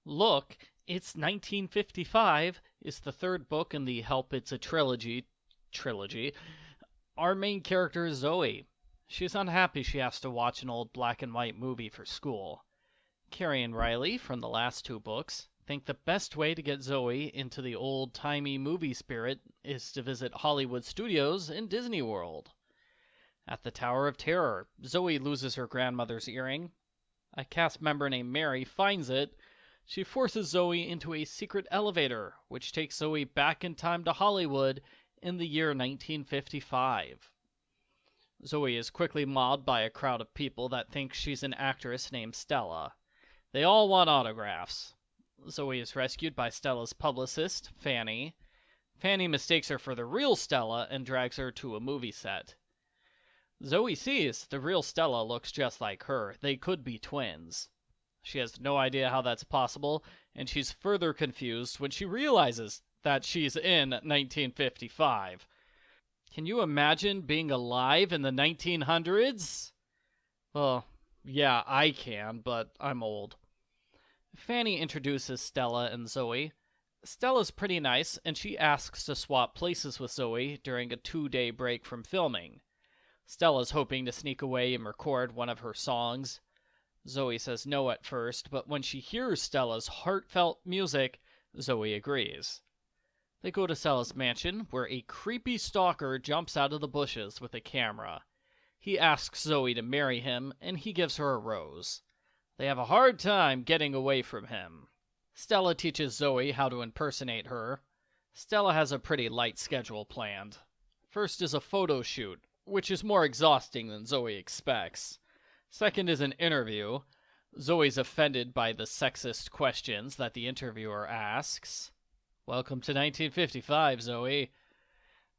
Look, it's 1955 is the third book in the Help It's a Trilogy. Our main character is Zoe. She's unhappy she has to watch an old black and white movie for school. Carrie and Riley, from the last two books, think the best way to get Zoe into the old-timey movie spirit is to visit Hollywood Studios in Disney World. At the Tower of Terror, Zoe loses her grandmother's earring. A cast member named Mary finds it. She forces Zoe into a secret elevator, which takes Zoe back in time to Hollywood in the year 1955. Zoe is quickly mobbed by a crowd of people that think she's an actress named Stella. They all want autographs. Zoe is rescued by Stella's publicist, Fanny. Fanny mistakes her for the real Stella and drags her to a movie set. Zoe sees the real Stella looks just like her. They could be twins. She has no idea how that's possible, and she's further confused when she realizes that she's in 1955. Can you imagine being alive in the 1900s? Well, yeah, I can, but I'm old. Fanny introduces Stella and Zoe. Stella's pretty nice, and she asks to swap places with Zoe during a 2-day break from filming. Stella's hoping to sneak away and record one of her songs. Zoe says no at first, but when she hears Stella's heartfelt music, Zoe agrees. They go to Stella's mansion, where a creepy stalker jumps out of the bushes with a camera. He asks Zoe to marry him, and he gives her a rose. They have a hard time getting away from him. Stella teaches Zoe how to impersonate her. Stella has a pretty light schedule planned. First is a photo shoot, which is more exhausting than Zoe expects. Second is an interview. Zoe's offended by the sexist questions that the interviewer asks. Welcome to 1955, Zoe.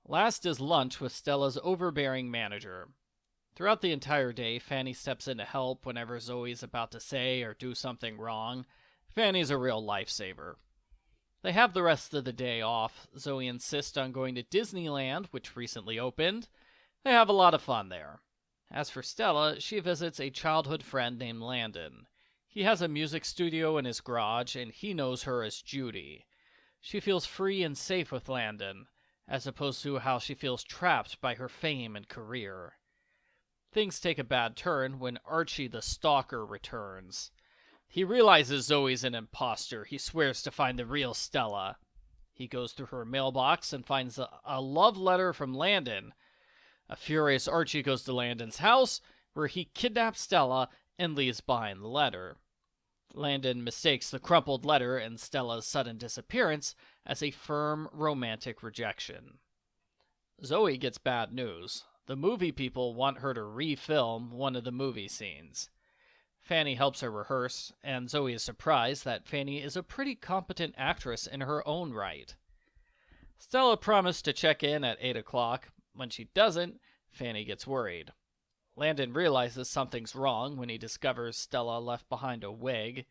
Last is lunch with Stella's overbearing manager. Throughout the entire day, Fanny steps in to help whenever Zoe's about to say or do something wrong. Fanny's a real lifesaver. They have the rest of the day off. Zoe insists on going to Disneyland, which recently opened. They have a lot of fun there. As for Stella, she visits a childhood friend named Landon. He has a music studio in his garage, and he knows her as Judy. She feels free and safe with Landon, as opposed to how she feels trapped by her fame and career. Things take a bad turn when Archie the stalker returns. He realizes Zoe's an imposter. He swears to find the real Stella. He goes through her mailbox and finds a love letter from Landon. A furious Archie goes to Landon's house, where he kidnaps Stella and leaves behind the letter. Landon mistakes the crumpled letter and Stella's sudden disappearance as a firm romantic rejection. Zoe gets bad news. The movie people want her to refilm one of the movie scenes. Fanny helps her rehearse, and Zoe is surprised that Fanny is a pretty competent actress in her own right. Stella promised to check in at 8 o'clock. When she doesn't, Fanny gets worried. Landon realizes something's wrong when he discovers Stella left behind a wig.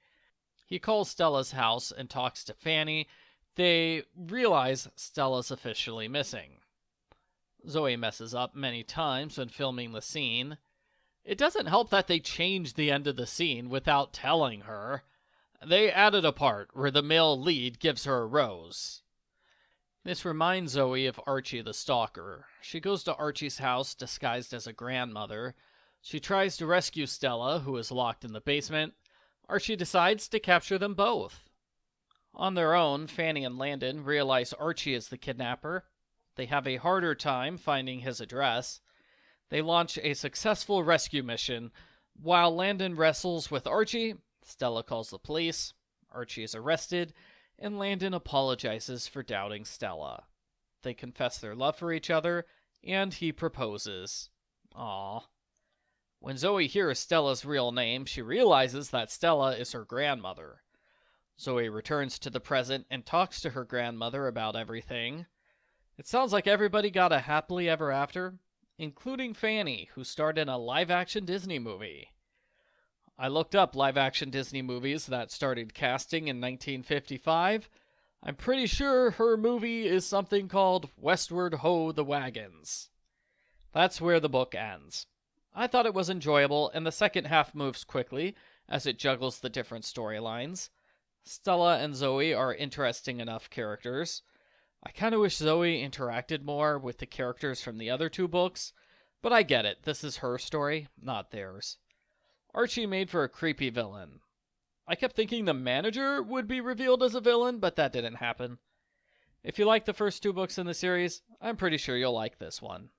He calls Stella's house and talks to Fanny. They realize Stella's officially missing. Zoe messes up many times when filming the scene. It doesn't help that they changed the end of the scene without telling her. They added a part where the male lead gives her a rose. This reminds Zoe of Archie the stalker. She goes to Archie's house disguised as a grandmother. She tries to rescue Stella, who is locked in the basement. Archie decides to capture them both. On their own, Fanny and Landon realize Archie is the kidnapper. They have a harder time finding his address. They launch a successful rescue mission. While Landon wrestles with Archie, Stella calls the police. Archie is arrested, and Landon apologizes for doubting Stella. They confess their love for each other, and he proposes. Aww. When Zoe hears Stella's real name, she realizes that Stella is her grandmother. Zoe returns to the present and talks to her grandmother about everything. It sounds like everybody got a happily ever after, including Fanny, who starred in a live-action Disney movie. I looked up live-action Disney movies that started casting in 1955. I'm pretty sure her movie is something called Westward Ho the Wagons. That's where the book ends. I thought it was enjoyable, and the second half moves quickly as it juggles the different storylines. Stella and Zoe are interesting enough characters. I kinda wish Zoe interacted more with the characters from the other two books, but I get it, this is her story, not theirs. Archie made for a creepy villain. I kept thinking the manager would be revealed as a villain, but that didn't happen. If you like the first two books in the series, I'm pretty sure you'll like this one.